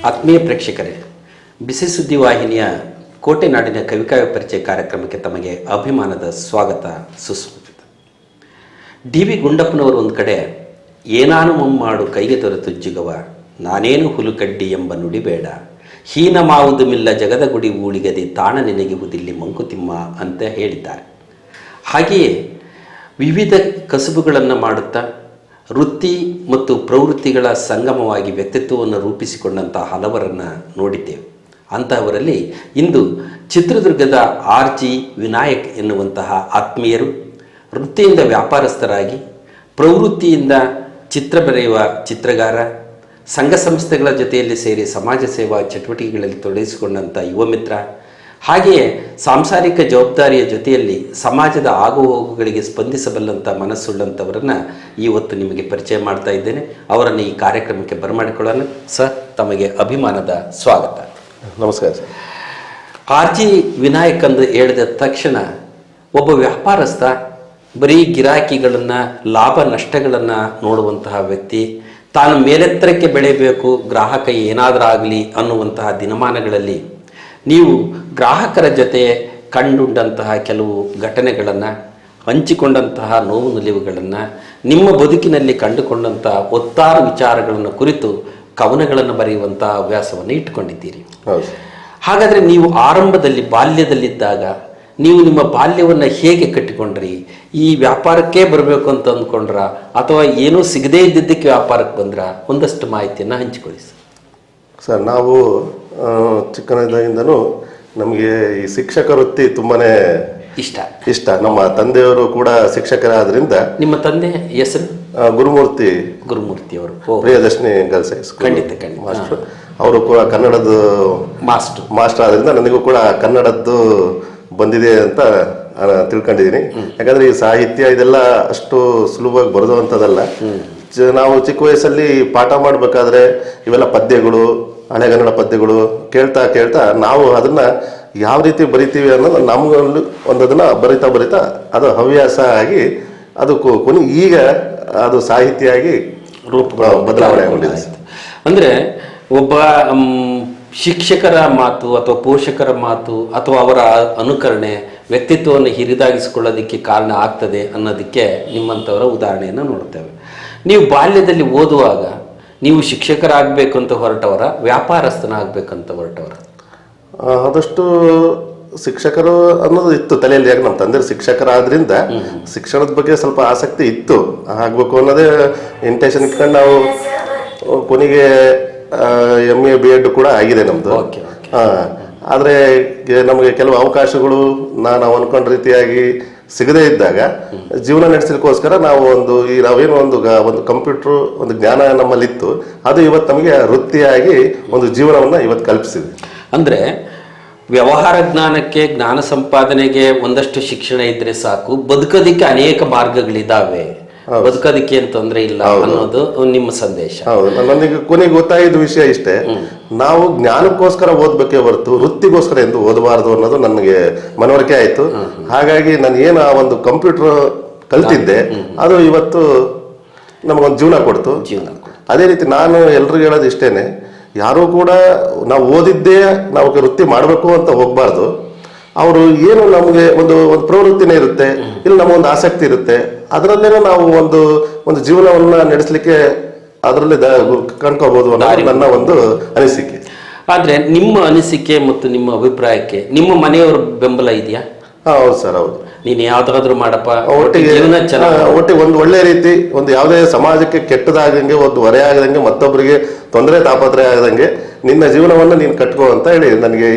ಆತ್ಮೀಯ ಪ್ರೇಕ್ಷಕರೇ, ಬಿಸಿ ಸುದ್ದಿ ವಾಹಿನಿಯ ಕೋಟೆ ನಾಡಿನ ಕವಿಕಾವ್ಯ ಪರಿಚಯ ಕಾರ್ಯಕ್ರಮಕ್ಕೆ ತಮಗೆ ಅಭಿಮಾನದ ಸ್ವಾಗತ ಸುಸ್ವಾಗತ. ಡಿ ವಿ ಗುಂಡಪ್ಪನವರು ಒಂದು ಕಡೆ ಏನಾನು ಮುಮ್ಮಾಡು ಕೈಗೆ ತೊರೆತು ಜಿಗವ ನಾನೇನು ಹುಲುಕಡ್ಡಿ ಎಂಬ ನುಡಿಬೇಡ ಹೀನ ಮಾವುದು ಮಿಲ್ಲ ಜಗದ ಗುಡಿ ಊಳಿಗದೆ ತಾಣ ನೆನೆಗುವುದಿಲ್ಲಿ ಮಂಕುತಿಮ್ಮ ಅಂತ ಹೇಳಿದ್ದಾರೆ. ಹಾಗೆಯೇ ವಿವಿಧ ಕಸುಬುಗಳನ್ನು ಮಾಡುತ್ತಾ ವೃತ್ತಿ ಮತ್ತು ಪ್ರವೃತ್ತಿಗಳ ಸಂಗಮವಾಗಿ ವ್ಯಕ್ತಿತ್ವವನ್ನು ರೂಪಿಸಿಕೊಂಡಂಥ ಹಲವರನ್ನು ನೋಡಿದ್ದೇವೆ. ಅಂತಹವರಲ್ಲಿ ಇಂದು ಚಿತ್ರದುರ್ಗದ ಆರ್ ಜಿ ವಿನಾಯಕ್ ಎನ್ನುವಂತಹ ಆತ್ಮೀಯರು ವೃತ್ತಿಯಿಂದ ವ್ಯಾಪಾರಸ್ಥರಾಗಿ ಪ್ರವೃತ್ತಿಯಿಂದ ಚಿತ್ರ ಬರೆಯುವ ಚಿತ್ರಗಾರ, ಸಂಘ ಸಂಸ್ಥೆಗಳ ಜೊತೆಯಲ್ಲಿ ಸೇರಿ ಸಮಾಜ ಸೇವಾ ಚಟುವಟಿಕೆಗಳಲ್ಲಿ ತೊಡಗಿಸಿಕೊಂಡಂಥ ಯುವ ಮಿತ್ರ, ಹಾಗೆಯೇ ಸಾಂಸಾರಿಕ ಜವಾಬ್ದಾರಿಯ ಜೊತೆಯಲ್ಲಿ ಸಮಾಜದ ಆಗುಹೋಗುಗಳಿಗೆ ಸ್ಪಂದಿಸಬಲ್ಲಂಥ ಮನಸ್ಸುಳ್ಳಂಥವರನ್ನು ಇವತ್ತು ನಿಮಗೆ ಪರಿಚಯ ಮಾಡ್ತಾ ಇದ್ದೇನೆ. ಅವರನ್ನು ಈ ಕಾರ್ಯಕ್ರಮಕ್ಕೆ ಬರಮಾಡಿಕೊಳ್ಳೋಣ. ಸರ್, ತಮಗೆ ಅಭಿಮಾನದ ಸ್ವಾಗತ. ನಮಸ್ಕಾರ ಸರ್. ಆರ್ ಜಿ ವಿನಾಯಕ್ ಎಂದು ಹೇಳಿದ ತಕ್ಷಣ ಒಬ್ಬ ವ್ಯಾಪಾರಸ್ಥ ಬರೀ ಗಿರಾಕಿಗಳನ್ನು, ಲಾಭ ನಷ್ಟಗಳನ್ನು ನೋಡುವಂತಹ ವ್ಯಕ್ತಿ, ತಾನು ಮೇಲೆತ್ತರಕ್ಕೆ ಬೆಳೆಯಬೇಕು, ಗ್ರಾಹಕ ಏನಾದರೂ ಆಗಲಿ ಅನ್ನುವಂತಹ ದಿನಮಾನಗಳಲ್ಲಿ ನೀವು ಗ್ರಾಹಕರ ಜೊತೆ ಕಂಡುಂಡಂತಹ ಕೆಲವು ಘಟನೆಗಳನ್ನು, ಹಂಚಿಕೊಂಡಂತಹ ನೋವು ನಿಲುವುಗಳನ್ನು, ನಿಮ್ಮ ಬದುಕಿನಲ್ಲಿ ಕಂಡುಕೊಂಡಂತಹ ಒತ್ತಾರು ವಿಚಾರಗಳನ್ನು ಕುರಿತು ಕವನಗಳನ್ನು ಬರೆಯುವಂತಹ ಹವ್ಯಾಸವನ್ನು ಇಟ್ಟುಕೊಂಡಿದ್ದೀರಿ. ಹಾಗಾದರೆ ನೀವು ಆರಂಭದಲ್ಲಿ ಬಾಲ್ಯದಲ್ಲಿದ್ದಾಗ ನೀವು ನಿಮ್ಮ ಬಾಲ್ಯವನ್ನು ಹೇಗೆ ಕಟ್ಟಿಕೊಂಡ್ರಿ? ಈ ವ್ಯಾಪಾರಕ್ಕೆ ಬರಬೇಕು ಅಂತ ಅಂದ್ಕೊಂಡ್ರ ಅಥವಾ ಏನೂ ಸಿಗದೇ ಇದ್ದಿದ್ದಕ್ಕೆ ವ್ಯಾಪಾರಕ್ಕೆ ಬಂದ್ರ? ಒಂದಷ್ಟು ಮಾಹಿತಿಯನ್ನು ಹಂಚಿಕೊಳ್ಳಿ ಸರ್. ನಾವು ಚಿಕ್ಕನಿದ್ದಾಗಿಂದನೂ ನಮಗೆ ಈ ಶಿಕ್ಷಕ ವೃತ್ತಿ ತುಂಬಾ ಇಷ್ಟ. ನಮ್ಮ ತಂದೆಯವರು ಕೂಡ ಶಿಕ್ಷಕರಾದ್ರಿಂದ. ನಿಮ್ಮ ತಂದೆ ಹೆಸರು? ಗುರುಮೂರ್ತಿ ಅವರು, ಪ್ರಿಯದರ್ಶಿನಿ ಗರ್ಲ್ಸ್ ಹೈಸ್ಕೂಲ್ ಖಂಡಿತ ಮಾಸ್ಟರ್. ಅವರು ಕೂಡ ಕನ್ನಡದ ಮಾಸ್ಟರ್ ಆದ್ರಿಂದ ನನಗೂ ಕೂಡ ಕನ್ನಡದ್ದು ಬಂದಿದೆ ಅಂತ ತಿಳ್ಕೊಂಡಿದ್ದೀನಿ. ಯಾಕಂದ್ರೆ ಈ ಸಾಹಿತ್ಯ ಇದೆಲ್ಲ ಅಷ್ಟು ಸುಲಭವಾಗಿ ಬರೆದುವಂಥದ್ದಲ್ಲ. ನಾವು ಚಿಕ್ಕ ವಯಸ್ಸಲ್ಲಿ ಪಾಠ ಮಾಡಬೇಕಾದ್ರೆ ಇವೆಲ್ಲ ಪದ್ಯಗಳು, ಹಳೆಗನ್ನಡ ಪದ್ಯಗಳು ಕೇಳ್ತಾ ನಾವು ಅದನ್ನ ಯಾವ ರೀತಿ ಬರಿತೀವಿ ಅನ್ನೋದು ನಮ್ಗಲ್ಲಿ ಒಂದದನ್ನ ಬರಿತಾ ಅದು ಹವ್ಯಾಸ ಆಗಿ ಅದು ಈಗ ಅದು ಸಾಹಿತ್ಯ ಆಗಿ ಬದಲಾವಣೆ ಆಗಿದೆ. ಅಂದ್ರೆ ಒಬ್ಬ ಶಿಕ್ಷಕರ ಮಾತು ಅಥವಾ ಪೋಷಕರ ಮಾತು ಅಥವಾ ಅವರ ಅನುಕರಣೆ ವ್ಯಕ್ತಿತ್ವವನ್ನು ಹಿರಿದಾಗಿಸಿಕೊಳ್ಳೋದಕ್ಕೆ ಕಾರಣ ಆಗ್ತದೆ ಅನ್ನೋದಕ್ಕೆ ನಿಮ್ಮಂಥವರ ಉದಾಹರಣೆಯನ್ನು ನೋಡ್ತೇವೆ. ನೀವು ಬಾಲ್ಯದಲ್ಲಿ ಓದುವಾಗ ನೀವು ಶಿಕ್ಷಕರಾಗಬೇಕು ಅಂತ ಹೊರಟವರ, ವ್ಯಾಪಾರಸ್ಥನಾಗಬೇಕಂತ ಹೊರಟವರ? ಆದಷ್ಟು ಶಿಕ್ಷಕರು ಅನ್ನೋದು ಇತ್ತು ತಲೆಯಲ್ಲಿ. ಯಾಕೆ ನಮ್ಮ ತಂದೆ ಶಿಕ್ಷಕರಾದ್ರಿಂದ ಶಿಕ್ಷಣದ ಬಗ್ಗೆ ಸ್ವಲ್ಪ ಆಸಕ್ತಿ ಇತ್ತು, ಆಗ್ಬೇಕು ಅನ್ನೋದೇ ಇಂಟೆನ್ಷನ್ ಇಟ್ಕೊಂಡು ನಾವು ಕೊನೆಗೆ MA B.Ed ಕೂಡ ಆಗಿದೆ ನಮ್ದು. ಆದರೆ ನಮಗೆ ಕೆಲವು ಅವಕಾಶಗಳು ನಾವು ಅನ್ಕೊಂಡ ರೀತಿಯಾಗಿ ಸಿಗದೇ ಇದ್ದಾಗ ಜೀವನ ನಡೆಸಲಿಕ್ಕೋಸ್ಕರ ನಾವು ನಾವೇನು ಒಂದು ಕಂಪ್ಯೂಟರ್ ಒಂದು ಜ್ಞಾನ ನಮ್ಮಲ್ಲಿತ್ತು, ಅದು ಇವತ್ತು ನಮಗೆ ವೃತ್ತಿಯಾಗಿ ಒಂದು ಜೀವನವನ್ನು ಇವತ್ತು ಕಲ್ಪಿಸಿದೆ. ಅಂದರೆ ವ್ಯವಹಾರ ಜ್ಞಾನಕ್ಕೆ, ಜ್ಞಾನ ಸಂಪಾದನೆಗೆ ಒಂದಷ್ಟು ಶಿಕ್ಷಣ ಇದ್ರೆ ಸಾಕು, ಬದುಕೋದಿಕ್ಕೆ ಅನೇಕ ಮಾರ್ಗಗಳಿದಾವೆ, ಬದುಕೋದಿಕ್ಕೆ ಏನ್ ತೊಂದರೆ ಇಲ್ಲ ಅನ್ನೋದು ನಿಮ್ಮ ಸಂದೇಶ. ಹೌದು. ನನಗೆ ಕೊನೆಗೆ ಗೊತ್ತಾಗಿದ್ದ ವಿಷಯ ಇಷ್ಟೇ, ನಾವು ಜ್ಞಾನಕ್ಕೋಸ್ಕರ ಓದ್ಬೇಕೇ ಹೊರತು ವೃತ್ತಿಗೋಸ್ಕರ ಎಂದು ಓದಬಾರದು ಅನ್ನೋದು ನನಗೆ ಮನವರಿಕೆ ಆಯ್ತು. ಹಾಗಾಗಿ ನಾನು ಏನು ಆ ಒಂದು ಕಂಪ್ಯೂಟರ್ ಕಲ್ತಿದ್ದೆ ಅದು ಇವತ್ತು ನಮಗೊಂದು ಜೀವನ ಕೊಡ್ತು. ಅದೇ ರೀತಿ ನಾನು ಎಲ್ರಿಗೂ ಹೇಳೋದು ಇಷ್ಟೇನೆ, ಯಾರೂ ಕೂಡ ನಾವು ಓದಿದ್ದೇ ನಾವು ವೃತ್ತಿ ಮಾಡಬೇಕು ಅಂತ ಹೋಗ್ಬಾರ್ದು. ಅವರು ಏನು ನಮಗೆ ಒಂದು ಪ್ರವೃತ್ತಿನೇ ಇರುತ್ತೆ, ಇಲ್ಲಿ ನಮಗೊಂದು ಆಸಕ್ತಿ ಇರುತ್ತೆ, ಅದರಲ್ಲೇನೋ ನಾವು ಒಂದು ಜೀವನವನ್ನ ನಡೆಸಲಿಕ್ಕೆ ಅದರಲ್ಲಿ ಕಂಡ್ಕೋಬಹುದು ಅನ್ನೋದು ನನ್ನ ಒಂದು ಅನಿಸಿಕೆ. ಆದ್ರೆ ನಿಮ್ಮ ಅನಿಸಿಕೆ ಮತ್ತು ನಿಮ್ಮ ಅಭಿಪ್ರಾಯಕ್ಕೆ ನಿಮ್ಮ ಮನೆಯವರ ಬೆಂಬಲ ಇದೆಯಾ? ಹೌದು ಸರ್, ಹೌದು. ನೀನು ಯಾವ್ದಾದ್ರು ಮಾಡಪ್ಪ, ಒಟ್ಟಿಗೆ ಒಂದು ಒಳ್ಳೆ ರೀತಿ, ಒಂದು ಯಾವುದೇ ಸಮಾಜಕ್ಕೆ ಕೆಟ್ಟದಾಗಂಗೆ, ಒಂದು ಹೊರೆ ಆಗದಂಗೆ, ಮತ್ತೊಬ್ಬರಿಗೆ ತೊಂದರೆ ತಾಪತ್ರೆ ಆಗದಂಗೆ ನಿನ್ನ ಜೀವನವನ್ನು ನೀನು ಕಟ್ಕೋ ಅಂತ ಹೇಳಿ ನನಗೆ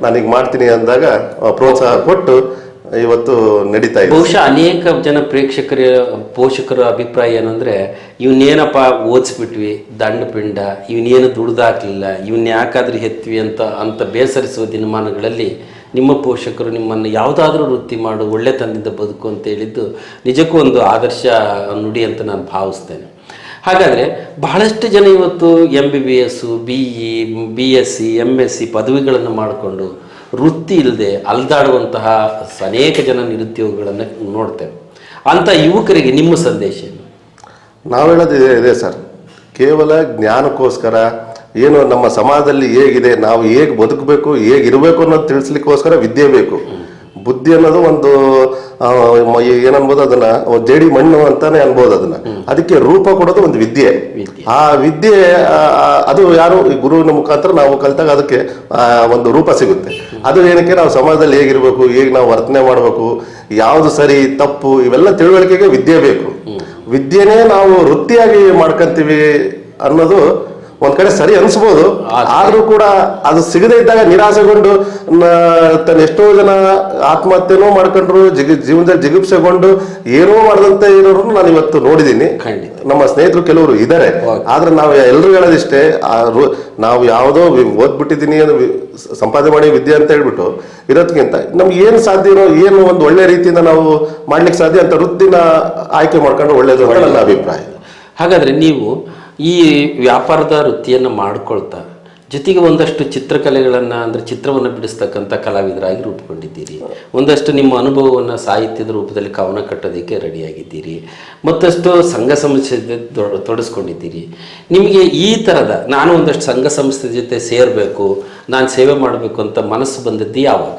ನಾನೀಗ ಮಾಡ್ತೀನಿ ಅಂದಾಗ ಪ್ರೋತ್ಸಾಹ ಕೊಟ್ಟು ಇವತ್ತು ನಡೀತಾ ಇದೆ. ಬಹುಶಃ ಅನೇಕ ಜನ ಪೋಷಕರ ಅಭಿಪ್ರಾಯ ಏನಂದ್ರೆ, ಇವನ್ನೇನಪ್ಪ ಓದಿಸ್ಬಿಟ್ವಿ ದಂಡ ಪಿಂಡ, ಇವನೇನು ದುಡ್ದಾಕ್ಲಿಲ್ಲ, ಇವನ್ ಯಾಕಾದ್ರೂ ಹೆತ್ವಿ ಅಂತ ಬೇಸರಿಸುವ ದಿನಮಾನಗಳಲ್ಲಿ ನಿಮ್ಮ ಪೋಷಕರು ನಿಮ್ಮನ್ನು ಯಾವುದಾದ್ರೂ ವೃತ್ತಿ ಮಾಡು, ಒಳ್ಳೆತನದಿಂದ ಬದುಕು ಅಂತ ಹೇಳಿದ್ದು ನಿಜಕ್ಕೂ ಒಂದು ಆದರ್ಶ ನುಡಿ ಅಂತ ನಾನು ಭಾವಿಸ್ತೇನೆ. ಹಾಗಾದರೆ ಬಹಳಷ್ಟು ಜನ ಇವತ್ತು MBBS, BE, BSc, MSc ಪದವಿಗಳನ್ನು ಮಾಡಿಕೊಂಡು ವೃತ್ತಿ ಇಲ್ಲದೆ ಅಲ್ದಾಡುವಂತಹ ಅನೇಕ ಜನ ನಿರುದ್ಯೋಗಿಗಳನ್ನು ನೋಡ್ತೇವೆ. ಅಂಥ ಯುವಕರಿಗೆ ನಿಮ್ಮ ಸಂದೇಶ ಏನು? ನಾವು ಹೇಳೋದು ಇದೆ ಸರ್, ಕೇವಲ ಜ್ಞಾನಕ್ಕೋಸ್ಕರ ಏನು ನಮ್ಮ ಸಮಾಜದಲ್ಲಿ ಹೇಗಿದೆ, ನಾವು ಹೇಗೆ ಬದುಕಬೇಕು, ಹೇಗಿರಬೇಕು ಅನ್ನೋದು ತಿಳಿಸ್ಲಿಕ್ಕೋಸ್ಕರ ವಿದ್ಯೆ ಬೇಕು. ಬುದ್ಧಿ ಅನ್ನೋದು ಒಂದು ಏನನ್ಬೋದು ಅದನ್ನ ಜೇಡಿ ಮಣ್ಣು ಅಂತಾನೆ ಅನ್ಬೋದು ಅದನ್ನ. ಅದಕ್ಕೆ ರೂಪ ಕೊಡೋದು ಒಂದು ವಿದ್ಯೆ. ಆ ವಿದ್ಯೆ ಅದು ಯಾರು ಗುರುವಿನ ಮುಖಾಂತರ ನಾವು ಕಲಿತಾಗ ಅದಕ್ಕೆ ಒಂದು ರೂಪ ಸಿಗುತ್ತೆ. ಅದು ಏನಕ್ಕೆ ನಾವು ಸಮಾಜದಲ್ಲಿ ಹೇಗಿರ್ಬೇಕು, ಹೇಗೆ ನಾವು ವರ್ತನೆ ಮಾಡಬೇಕು, ಯಾವುದು ಸರಿ ತಪ್ಪು ಇವೆಲ್ಲ ತಿಳುವಳಿಕೆಗೆ ವಿದ್ಯೆ ಬೇಕು. ವಿದ್ಯೆನೇ ನಾವು ವೃತ್ತಿಯಾಗಿ ಮಾಡ್ಕೊಂತೀವಿ ಅನ್ನೋದು ಒಂದ್ ಕಡೆ ಸರಿ ಅನ್ಸ್ಬೋದು. ಆದ್ರೂ ಕೂಡ ಅದು ಸಿಗದೇ ಇದ್ದಾಗ ನಿರಾಸೆಗೊಂಡು ತನ್ನ ಎಷ್ಟೋ ಜನ ಆತ್ಮಹತ್ಯೆನೂ ಮಾಡ್ಕೊಂಡ್ರು, ಜೀವನದಲ್ಲಿ ಜಿಗುಪ್ಸೆಗೊಂಡು ಏನೋ ಮಾಡದಂತೆ ಇರೋರು ನಾನು ಇವತ್ತು ನೋಡಿದೀನಿ. ನಮ್ಮ ಸ್ನೇಹಿತರು ಕೆಲವರು ಇದ್ದಾರೆ. ಆದ್ರೆ ನಾವು ಎಲ್ಲರೂ ಹೇಳೋದಿಷ್ಟೇ, ನಾವು ಯಾವುದೋ ಓದ್ಬಿಟ್ಟಿದ್ದೀನಿ, ಸಂಪಾದನೆ ಮಾಡಿ ವಿದ್ಯೆ ಅಂತ ಹೇಳ್ಬಿಟ್ಟು ಇರೋದ್ಕಿಂತ ನಮ್ಗೆ ಏನು ಸಾಧ್ಯನೋ, ಏನು ಒಂದು ಒಳ್ಳೆ ರೀತಿಯಿಂದ ನಾವು ಮಾಡ್ಲಿಕ್ಕೆ ಸಾಧ್ಯ ಅಂತ ವೃತ್ತಿನ ಆಯ್ಕೆ ಮಾಡ್ಕೊಂಡು ಒಳ್ಳೇದು ಅಂತ ನನ್ನ ಅಭಿಪ್ರಾಯ. ಹಾಗಾದ್ರೆ ನೀವು ಈ ವ್ಯಾಪಾರದ ವೃತ್ತಿಯನ್ನು ಮಾಡ್ಕೊಳ್ತಾ ಜೊತೆಗೆ ಒಂದಷ್ಟು ಚಿತ್ರಕಲೆಗಳನ್ನು ಅಂದರೆ ಚಿತ್ರವನ್ನು ಬಿಡಿಸ್ತಕ್ಕಂಥ ಕಲಾವಿದರಾಗಿ ರೂಪುಗೊಂಡಿದ್ದೀರಿ. ಒಂದಷ್ಟು ನಿಮ್ಮ ಅನುಭವವನ್ನು ಸಾಹಿತ್ಯದ ರೂಪದಲ್ಲಿ ಕವನ ಕಟ್ಟೋದಕ್ಕೆ ರೆಡಿಯಾಗಿದ್ದೀರಿ. ಮತ್ತಷ್ಟು ಸಂಘ ಸಂಸ್ಥೆ ತೊಡಸ್ಕೊಂಡಿದ್ದೀರಿ. ನಿಮಗೆ ಈ ಥರದ ನಾನು ಒಂದಷ್ಟು ಸಂಘ ಸಂಸ್ಥೆ ಜೊತೆ ಸೇರಬೇಕು, ನಾನು ಸೇವೆ ಮಾಡಬೇಕು ಅಂತ ಮನಸ್ಸು ಬಂದದ್ದು ಯಾವಾಗ?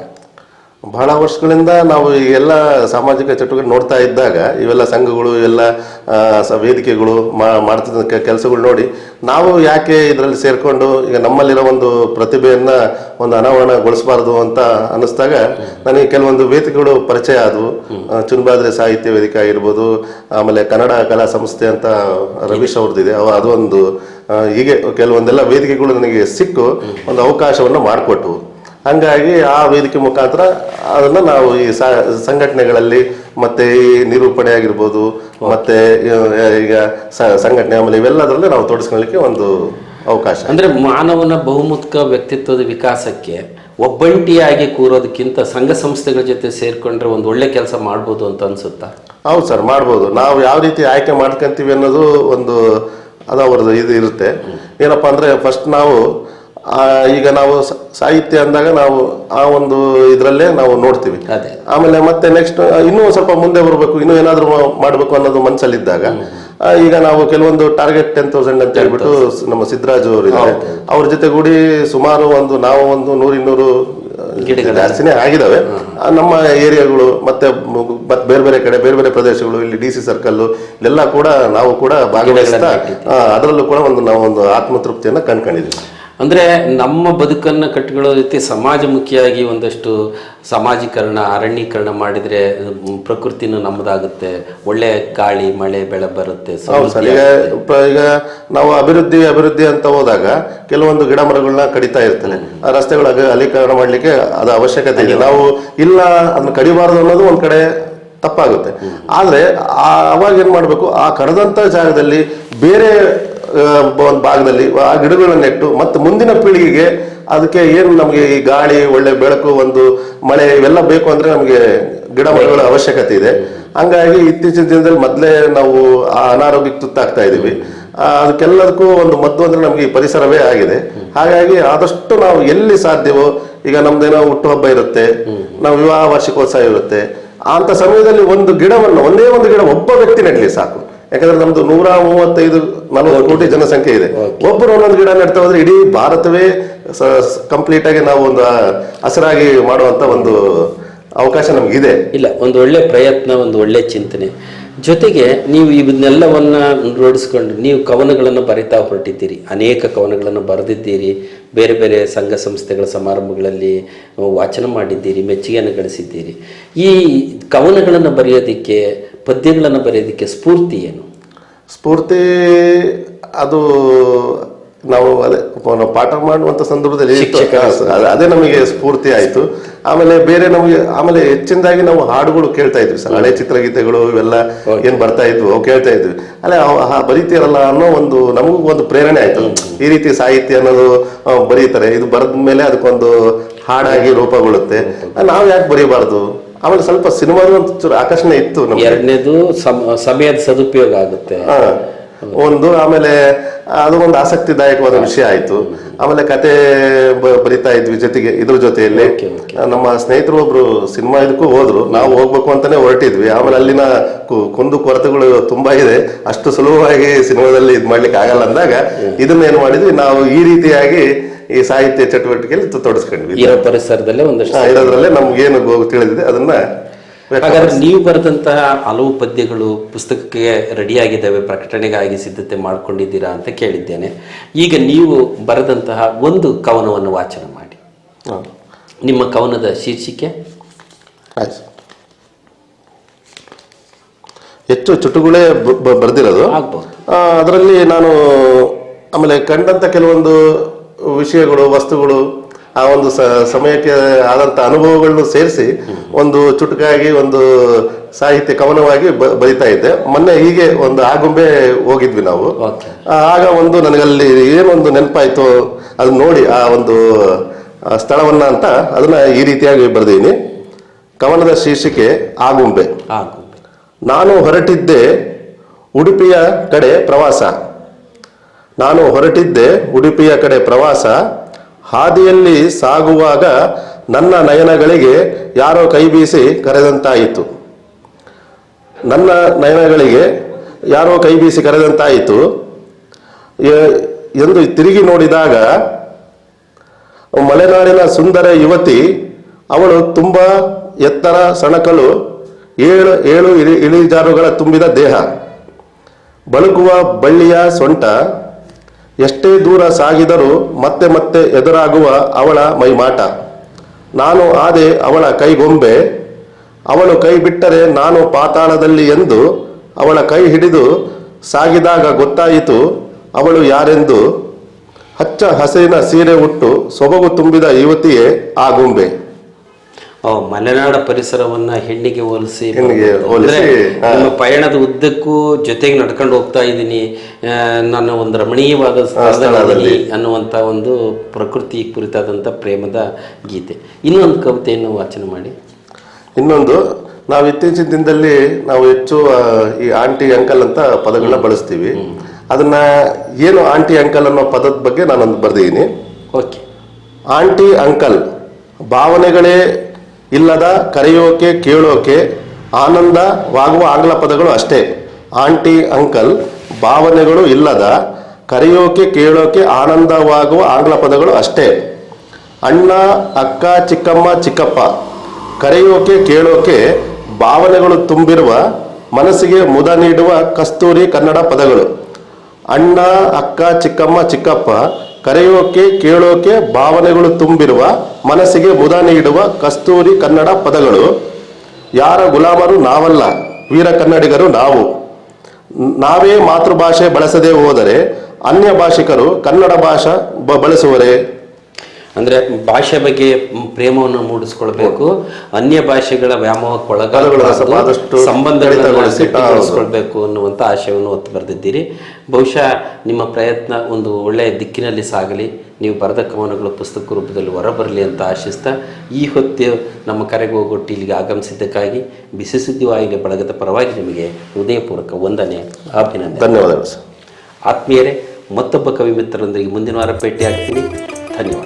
ಬಹಳ ವರ್ಷಗಳಿಂದ ನಾವು ಎಲ್ಲ ಸಾಮಾಜಿಕ ಚಟುವಟಿಕೆ ನೋಡ್ತಾ ಇದ್ದಾಗ ಇವೆಲ್ಲ ಸಂಘಗಳು, ಇವೆಲ್ಲ ವೇದಿಕೆಗಳು ಮಾಡ್ತಿದ್ದ ಕೆಲಸಗಳು ನೋಡಿ ನಾವು ಯಾಕೆ ಇದರಲ್ಲಿ ಸೇರ್ಕೊಂಡು ಈಗ ನಮ್ಮಲ್ಲಿರೋ ಒಂದು ಪ್ರತಿಭೆಯನ್ನ ಒಂದು ಅನಾವರಣಗೊಳಿಸಬಾರ್ದು ಅಂತ ಅನ್ನಿಸ್ದಾಗ ನನಗೆ ಕೆಲವೊಂದು ವೇದಿಕೆಗಳು ಪರಿಚಯ ಆದವು. ಚುನ್ಬಾದ್ರೆ ಸಾಹಿತ್ಯ ವೇದಿಕೆ ಆಗಿರ್ಬೋದು, ಆಮೇಲೆ ಕನ್ನಡ ಕಲಾ ಸಂಸ್ಥೆ ಅಂತ ರವೀಶ್ ಅವ್ರದ್ದಿದೆ, ಅದು ಒಂದು ಹೀಗೆ ಕೆಲವೊಂದೆಲ್ಲ ವೇದಿಕೆಗಳು ನನಗೆ ಸಿಕ್ಕು ಒಂದು ಅವಕಾಶವನ್ನು ಮಾಡಿಕೊಟ್ಟು. ಹಂಗಾಗಿ ಆ ವೇದಿಕೆ ಮುಖಾಂತರ ಅದನ್ನ ನಾವು ಈ ಸಂಘಟನೆಗಳಲ್ಲಿ ಮತ್ತೆ ಈ ನಿರೂಪಣೆ ಆಗಿರ್ಬೋದು, ಮತ್ತೆ ಈಗ ಸಂಘಟನೆ ಆಮೇಲೆ ಇವೆಲ್ಲದರಲ್ಲಿ ನಾವು ತೊಡಸ್ಕೊಳ್ಳಿಕ್ಕೆ ಒಂದು ಅವಕಾಶ. ಅಂದ್ರೆ ಮಾನವನ ಬಹುಮುಖ ವ್ಯಕ್ತಿತ್ವದ ವಿಕಾಸಕ್ಕೆ ಒಬ್ಬಂಟಿಯಾಗಿ ಕೂರೋದಕ್ಕಿಂತ ಸಂಘ ಸಂಸ್ಥೆಗಳ ಜೊತೆ ಸೇರ್ಕೊಂಡ್ರೆ ಒಂದು ಒಳ್ಳೆ ಕೆಲಸ ಮಾಡ್ಬೋದು ಅಂತ ಅನ್ಸುತ್ತಾ? ಹೌದು ಸರ್, ಮಾಡ್ಬೋದು. ನಾವು ಯಾವ ರೀತಿ ಆಯ್ಕೆ ಮಾಡ್ಕೊಂತೀವಿ ಅನ್ನೋದು ಒಂದು ಅದವರದ್ದು ಇದು ಇರುತ್ತೆ. ಏನಪ್ಪಾ ಅಂದ್ರೆ ಫಸ್ಟ್ ನಾವು ಈಗ ನಾವು ಸಾಹಿತ್ಯ ಅಂದಾಗ ನಾವು ಆ ಒಂದು ಇದರಲ್ಲೇ ನಾವು ನೋಡ್ತೀವಿ. ಆಮೇಲೆ ಮತ್ತೆ ನೆಕ್ಸ್ಟ್ ಇನ್ನೂ ಸ್ವಲ್ಪ ಮುಂದೆ ಬರಬೇಕು, ಇನ್ನೂ ಏನಾದರೂ ಮಾಡಬೇಕು ಅನ್ನೋದು ಮನಸ್ಸಲ್ಲಿದ್ದಾಗ ಈಗ ನಾವು ಕೆಲವೊಂದು ಟಾರ್ಗೆಟ್ 10,000 ಅಂತ ಹೇಳ್ಬಿಟ್ಟು ನಮ್ಮ ಸಿದ್ದರಾಜು ಅವರು ಇದ್ದಾರೆ, ಅವ್ರ ಜೊತೆಗೂಡಿ ಸುಮಾರು ನಾವು ಒಂದು 100-200 ಜಾಸ್ತಿನೇ ಆಗಿದಾವೆ ನಮ್ಮ ಏರಿಯಾಗಳು. ಮತ್ತೆ ಬೇರೆ ಬೇರೆ ಕಡೆ ಬೇರೆ ಬೇರೆ ಪ್ರದೇಶಗಳು, ಇಲ್ಲಿ DC ಸರ್ಕಲ್ ಇಲ್ಲೆಲ್ಲ ಕೂಡ ನಾವು ಕೂಡ ಭಾಗವಹಿಸ್ತಾ ಅದರಲ್ಲೂ ಕೂಡ ನಾವು ಒಂದು ಆತ್ಮತೃಪ್ತಿಯನ್ನ ಕಂಡ್ಕೊಂಡಿದ್ದೀವಿ. ಅಂದರೆ ನಮ್ಮ ಬದುಕನ್ನು ಕಟ್ಟಿಕೊಳ್ಳೋ ರೀತಿ ಸಮಾಜಮುಖಿಯಾಗಿ ಒಂದಷ್ಟು ಸಮಾಜೀಕರಣ, ಅರಣ್ಯೀಕರಣ ಮಾಡಿದರೆ ಪ್ರಕೃತಿನೂ ನಮ್ಮದಾಗುತ್ತೆ, ಒಳ್ಳೆ ಗಾಳಿ ಮಳೆ ಬೆಳೆ ಬರುತ್ತೆ. ಈಗ ನಾವು ಅಭಿವೃದ್ಧಿ ಅಂತ ಹೋದಾಗ ಕೆಲವೊಂದು ಗಿಡ ಮರಗಳನ್ನ ಕಡಿತಾ ಇರ್ತಾನೆ, ಆ ರಸ್ತೆಗಳ ಅಲೀಕರಣ ಮಾಡ್ಲಿಕ್ಕೆ ಅದು ಅವಶ್ಯಕತೆ ಇದೆ. ನಾವು ಇಲ್ಲ ಅದನ್ನ ಕಡಿಬಾರದು ಅನ್ನೋದು ಒಂದ್ ಕಡೆ ತಪ್ಪಾಗುತ್ತೆ. ಆದ್ರೆ ಅವಾಗ ಏನ್ ಮಾಡ್ಬೇಕು, ಆ ಕಡದಂತ ಜಾಗದಲ್ಲಿ ಬೇರೆ ಒಂದು ಭಾಗದಲ್ಲಿ ಆ ಗಿಡಗಳನ್ನ ನೆಟ್ಟು ಮತ್ತೆ ಮುಂದಿನ ಪೀಳಿಗೆಗೆ ಅದಕ್ಕೆ ಏನು ನಮಗೆ ಈ ಗಾಳಿ, ಒಳ್ಳೆ ಬೆಳಕು, ಒಂದು ಮಳೆ ಇವೆಲ್ಲ ಬೇಕು ಅಂದ್ರೆ ನಮಗೆ ಗಿಡ ಮರಗಳ ಅವಶ್ಯಕತೆ ಇದೆ. ಹಂಗಾಗಿ ಇತ್ತೀಚಿನ ದಿನದಲ್ಲಿ ಮೊದಲೇ ನಾವು ಆ ಅನಾರೋಗ್ಯಕ್ಕೆ ತುತ್ತಾಗ್ತಾ ಇದೀವಿ. ಅದಕ್ಕೆಲ್ಲದಕ್ಕೂ ಒಂದು ಮದ್ದು ಅಂದ್ರೆ ನಮ್ಗೆ ಈ ಪರಿಸರವೇ ಆಗಿದೆ. ಹಾಗಾಗಿ ಆದಷ್ಟು ನಾವು ಎಲ್ಲಿ ಸಾಧ್ಯವೋ, ಈಗ ನಮ್ದೇನೋ ಹುಟ್ಟುಹಬ್ಬ ಇರುತ್ತೆ, ನಾವು ವಿವಾಹ ವಾರ್ಷಿಕೋತ್ಸವ ಇರುತ್ತೆ, ಅಂತ ಸಮಯದಲ್ಲಿ ಒಂದು ಗಿಡವನ್ನು ಒಂದೇ ಒಂದು ಗಿಡ ಒಬ್ಬ ವ್ಯಕ್ತಿ ನೆಡ್ಲಿ ಸಾಕು. ಯಾಕಂದ್ರೆ ನಮ್ದು 135-140 ಕೋಟಿ ಜನಸಂಖ್ಯೆ ಇದೆ. ಒಬ್ಬರು ಒಂದೊಂದು ಗಿಡ ನೆಡ್ತಾ ಹೋದ್ರೆ ಇಡೀ ಭಾರತವೇ ಕಂಪ್ಲೀಟ್ ಆಗಿ ನಾವು ಒಂದು ಹಸಿರಾಗಿ ಮಾಡುವಂತ ಒಂದು ಅವಕಾಶ ನಮಗಿದೆ. ಇಲ್ಲ, ಒಂದು ಒಳ್ಳೆ ಪ್ರಯತ್ನ, ಒಂದು ಒಳ್ಳೆ ಚಿಂತನೆ. ಜೊತೆಗೆ ನೀವು ಇವನ್ನೆಲ್ಲವನ್ನ ರೂಢಿಸ್ಕೊಂಡು ನೀವು ಕವನಗಳನ್ನು ಬರಿತಾ ಹೊರಟಿದ್ದೀರಿ, ಅನೇಕ ಕವನಗಳನ್ನು ಬರೆದಿದ್ದೀರಿ, ಬೇರೆ ಬೇರೆ ಸಂಘ ಸಂಸ್ಥೆಗಳ ಸಮಾರಂಭಗಳಲ್ಲಿ ವಾಚನ ಮಾಡಿದ್ದೀರಿ, ಮೆಚ್ಚುಗೆಯನ್ನು ಗಳಿಸಿದ್ದೀರಿ. ಈ ಕವನಗಳನ್ನು ಬರೆಯೋದಕ್ಕೆ, ಪದ್ಯಗಳನ್ನು ಬರೆಯೋದಕ್ಕೆ ಸ್ಫೂರ್ತಿ ಏನು? ಸ್ಫೂರ್ತಿ ಅದು ನಾವು ಪಾಠ ಮಾಡುವಂತ ಸಂದರ್ಭದಲ್ಲಿ ಅದೇ ನಮಗೆ ಸ್ಫೂರ್ತಿ ಆಯ್ತು. ಆಮೇಲೆ ಬೇರೆ ಆಮೇಲೆ ಹೆಚ್ಚಿನದಾಗಿ ನಾವು ಹಾಡುಗಳು ಕೇಳ್ತಾ ಇದ್ವಿ ಸರ್, ಹಳೆ ಚಿತ್ರಗೀತೆಗಳು ಇವೆಲ್ಲ ಏನ್ ಬರ್ತಾ ಇದ್ವು ಅವು ಕೇಳ್ತಾ ಇದ್ವಿ. ಅಲ್ಲೇ ಬರೀತಿರಲ್ಲ ಅನ್ನೋ ಒಂದು ನಮಗೂ ಒಂದು ಪ್ರೇರಣೆ ಆಯ್ತು. ಈ ರೀತಿ ಸಾಹಿತ್ಯ ಅನ್ನೋದು ಬರೀತಾರೆ, ಇದು ಬರೆದ ಮೇಲೆ ಅದಕ್ಕೊಂದು ಹಾಡಾಗಿ ರೂಪುಗೊಳ್ಳುತ್ತೆ, ನಾವು ಯಾಕೆ ಬರೀಬಾರ್ದು? ಆಮೇಲೆ ಸ್ವಲ್ಪ ಸಿನಿಮಾದ ಒಂದು ಆಕರ್ಷಣೆ ಇತ್ತು. ಎರಡನೇದು ಸಮಯದ ಸದುಪಯೋಗ ಆಗುತ್ತೆ. ಒಂದು. ಆಮೇಲೆ ಅದು ಒಂದು ಆಸಕ್ತಿದಾಯಕವಾದ ವಿಷಯ ಆಯ್ತು. ಆಮೇಲೆ ಕತೆ ಬರಿತಾ ಇದ್ವಿ ಜೊತೆಗೆ. ಇದ್ರ ಜೊತೆಯಲ್ಲಿ ನಮ್ಮ ಸ್ನೇಹಿತರು ಒಬ್ರು ಸಿನಿಮಾ ಇದಕ್ಕೂ ಹೋದ್ರು, ನಾವು ಹೋಗ್ಬೇಕು ಅಂತಾನೆ ಹೊರಟಿದ್ವಿ. ಆಮೇಲೆ ಅಲ್ಲಿನ ಕುಂದು ಕೊರತೆಗಳು ತುಂಬಾ ಇದೆ, ಅಷ್ಟು ಸುಲಭವಾಗಿ ಸಿನಿಮಾದಲ್ಲಿ ಇದ್ ಮಾಡ್ಲಿಕ್ಕೆ ಆಗಲ್ಲ ಅಂದಾಗ ಇದನ್ನ ಏನ್ ಮಾಡಿದ್ವಿ ನಾವು, ಈ ರೀತಿಯಾಗಿ ಈ ಸಾಹಿತ್ಯ ಚಟುವಟಿಕೆಯಲ್ಲಿ ತೊಡಸ್ಕೊಂಡ್ವಿ. ಇರೋ ಪರಿಸರದಲ್ಲೇ ಒಂದಷ್ಟು ಇರೋದ್ರಲ್ಲೇ ನಮ್ಗೇನು ತಿಳಿದಿದೆ ಅದನ್ನ. ಹಾಗಾದ್ರೆ ನೀವು ಬರೆದಂತಹ ಹಲವು ಪದ್ಯಗಳು ಪುಸ್ತಕಕ್ಕೆ ರೆಡಿಯಾಗಿದ್ದಾವೆ, ಪ್ರಕಟಣೆಗಾಗಿ ಸಿದ್ಧತೆ ಮಾಡ್ಕೊಂಡಿದ್ದೀರಾ ಅಂತ ಕೇಳಿದ್ದೇನೆ. ಈಗ ನೀವು ಬರೆದಂತಹ ಒಂದು ಕವನವನ್ನು ವಾಚನ ಮಾಡಿ. ನಿಮ್ಮ ಕವನದ ಶೀರ್ಷಿಕೆ? ಹೆಚ್ಚು ಚುಟುಗಳೇ ಬರೆದಿರೋದು ಆಗ್ಬಹುದು. ಅದರಲ್ಲಿ ನಾನು ಆಮೇಲೆ ಕಂಡಂತ ಕೆಲವೊಂದು ವಿಷಯಗಳು, ವಸ್ತುಗಳು, ಆ ಒಂದು ಸಮಯಕ್ಕೆ ಆದಂತ ಅನುಭವಗಳನ್ನು ಸೇರಿಸಿ ಒಂದು ಚುಟುಕಾಗಿ ಒಂದು ಸಾಹಿತ್ಯ ಕವನವಾಗಿ ಬರಿತಾ ಇದ್ದೆ. ಮೊನ್ನೆ ಹೀಗೆ ಒಂದು ಆಗುಂಬೆ ಹೋಗಿದ್ವಿ ನಾವು. ಆಗ ಒಂದು ನನಗಲ್ಲಿ ಏನೊಂದು ನೆನಪಾಯ್ತು ಅದನ್ನ ನೋಡಿ, ಆ ಒಂದು ಸ್ಥಳವನ್ನ ಅಂತ ಅದನ್ನ ಈ ರೀತಿಯಾಗಿ ಬರೆದೀನಿ. ಕವನದ ಶೀರ್ಷಿಕೆ ಆಗುಂಬೆ. ನಾನು ಹೊರಟಿದ್ದೆ ಉಡುಪಿಯ ಕಡೆ ಪ್ರವಾಸ. ನಾನು ಹೊರಟಿದ್ದೆ ಉಡುಪಿಯ ಕಡೆ ಪ್ರವಾಸ. ಹಾದಿಯಲ್ಲಿ ಸಾಗುವಾಗ ನನ್ನ ನಯನಗಳಿಗೆ ಯಾರೋ ಕೈ ಬೀಸಿ ಕರೆದಂತಾಯಿತು. ನನ್ನ ನಯನಗಳಿಗೆ ಯಾರೋ ಕೈ ಬೀಸಿ ಕರೆದಂತಾಯಿತು ಎಂದು ತಿರುಗಿ ನೋಡಿದಾಗ ಮಲೆನಾಡಿನ ಸುಂದರ ಯುವತಿ. ಅವಳು ತುಂಬಾ ಎತ್ತರ, ಸಣಕಲು, ಏಳು ಇಳಿಜಾರುಗಳ ತುಂಬಿದ ದೇಹ, ಬಳುಕುವ ಬಳ್ಳಿಯ ಸೊಂಟ. ಎಷ್ಟೇ ದೂರ ಸಾಗಿದರೂ ಮತ್ತೆ ಮತ್ತೆ ಎದುರಾಗುವ ಅವಳ ಮೈಮಾಟ. ನಾನು ಆದೆ ಅವಳ ಕೈಗೊಂಬೆ. ಅವಳು ಕೈ ಬಿಟ್ಟರೆ ನಾನು ಪಾತಾಳದಲ್ಲಿ ಎಂದು ಅವಳ ಕೈ ಹಿಡಿದು ಸಾಗಿದಾಗ ಗೊತ್ತಾಯಿತು ಅವಳು ಯಾರೆಂದು. ಹಚ್ಚ ಹಸಿರಿನ ಸೀರೆ ಉಟ್ಟು ಸೊಬಗು ತುಂಬಿದ ಯುವತಿಯೇ ಆಗುಂಬೆ. ಮಲೆನಾಡ ಪರಿಸರವನ್ನ ಹೆಣ್ಣಿಗೆ ಹೋಲಿಸಿ ನಿಮ್ಮ ಪಯಣದ ಉದ್ದಕ್ಕೂ ಜೊತೆಗೆ ನಡ್ಕೊಂಡು ಹೋಗ್ತಾ ಇದ್ದೀನಿ, ನಾನು ಒಂದು ರಮಣೀಯವಾದ ಸ್ಥಳದಲ್ಲಿ ಅನ್ನುವಂಥ ಒಂದು ಪ್ರಕೃತಿ ಕುರಿತಾದಂಥ ಪ್ರೇಮದ ಗೀತೆ. ಇನ್ನೊಂದು ಕವಿತೆಯನ್ನು ವಾಚನ ಮಾಡಿ. ಇನ್ನೊಂದು, ನಾವು ಇತ್ತೀಚಿನ ದಿನದಲ್ಲಿ ನಾವು ಹೆಚ್ಚು ಈ ಆಂಟಿ ಅಂಕಲ್ ಅಂತ ಪದಗಳನ್ನ ಬಳಸ್ತೀವಿ. ಅದನ್ನ ಏನು ಆಂಟಿ ಅಂಕಲ್ ಅನ್ನೋ ಪದದ ಬಗ್ಗೆ ನಾನೊಂದು ಬರ್ದಿದ್ದೀನಿ. ಓಕೆ. ಆಂಟಿ ಅಂಕಲ್ ಭಾವನೆಗಳೇ ಇಲ್ಲದ ಕರೆಯೋಕೆ ಕೇಳೋಕೆ ಆನಂದವಾಗುವ ಆಂಗ್ಲ ಪದಗಳು ಅಷ್ಟೇ. ಆಂಟಿ ಅಂಕಲ್ ಭಾವನೆಗಳು ಇಲ್ಲದ ಕರೆಯೋಕೆ ಕೇಳೋಕೆ ಆನಂದವಾಗುವ ಆಂಗ್ಲ ಪದಗಳು ಅಷ್ಟೇ. ಅಣ್ಣ, ಅಕ್ಕ, ಚಿಕ್ಕಮ್ಮ, ಚಿಕ್ಕಪ್ಪ ಕರೆಯೋಕೆ ಕೇಳೋಕೆ ಭಾವನೆಗಳು ತುಂಬಿರುವ ಮನಸ್ಸಿಗೆ ಮುದ ನೀಡುವ ಕಸ್ತೂರಿ ಕನ್ನಡ ಪದಗಳು. ಅಣ್ಣ, ಅಕ್ಕ, ಚಿಕ್ಕಮ್ಮ, ಚಿಕ್ಕಪ್ಪ ಕರೆಯೋಕೆ ಕೇಳೋಕೆ ಭಾವನೆಗಳು ತುಂಬಿರುವ ಮನಸ್ಸಿಗೆ ಮುದ ನೀಡುವ ಕಸ್ತೂರಿ ಕನ್ನಡ ಪದಗಳು. ಯಾರ ಗುಲಾಮರು ನಾವಲ್ಲ, ವೀರ ಕನ್ನಡಿಗರು ನಾವು. ನಾವೇ ಮಾತೃಭಾಷೆ ಬಳಸದೆ ಹೋದರೆ ಅನ್ಯ ಭಾಷಿಕರು ಕನ್ನಡ ಭಾಷೆ ಬಳಸುವರೇ. ಅಂದ್ರೆ ಭಾಷೆ ಬಗ್ಗೆ ಪ್ರೇಮವನ್ನು ಮೂಡಿಸ್ಕೊಳ್ಬೇಕು, ಅನ್ಯ ಭಾಷೆಗಳ ವ್ಯಾಮೋಹಕ್ಕೆ ಒಳಗಾಗಬಾರದು, ಸಂಬಂಧಗಳನ್ನು ಗಟ್ಟಿಗೊಳಿಸ್ಕೊಳ್ಬೇಕು ಅನ್ನುವಂಥ ಆಶಯವನ್ನು ಹೊತ್ತು ಬರೆದಿದ್ದೀರಿ. ಬಹುಶಃ ನಿಮ್ಮ ಪ್ರಯತ್ನ ಒಂದು ಒಳ್ಳೆಯ ದಿಕ್ಕಿನಲ್ಲಿ ಸಾಗಲಿ, ನೀವು ಬರೆದ ಕವನಗಳು ಪುಸ್ತಕ ರೂಪದಲ್ಲಿ ಹೊರಬರಲಿ ಅಂತ ಆಶಿಸ್ತಾ, ಈ ಹೊತ್ತು ನಮ್ಮ ಕರೆಗೆ ಹೋಗೊಟ್ಟು ಇಲ್ಲಿಗೆ ಆಗಮಿಸಿದ್ದಕ್ಕಾಗಿ ಬಿಸಿ ಸುದ್ದಿವಾಹಿನಿ ಬಳಗದ ಪರವಾಗಿ ನಿಮಗೆ ಹೃದಯಪೂರ್ವಕ ವಂದನೆ, ಅಭಿನಂದನೆ. ಧನ್ಯವಾದಗಳು ಸರ್. ಆತ್ಮೀಯರೇ, ಮತ್ತೊಬ್ಬ ಕವಿ ಮಿತ್ರರೊಂದಿಗೆ ಮುಂದಿನ ವಾರ ಭೇಟಿ ಆಗ್ತೀನಿ. ಧನ್ಯವಾದ.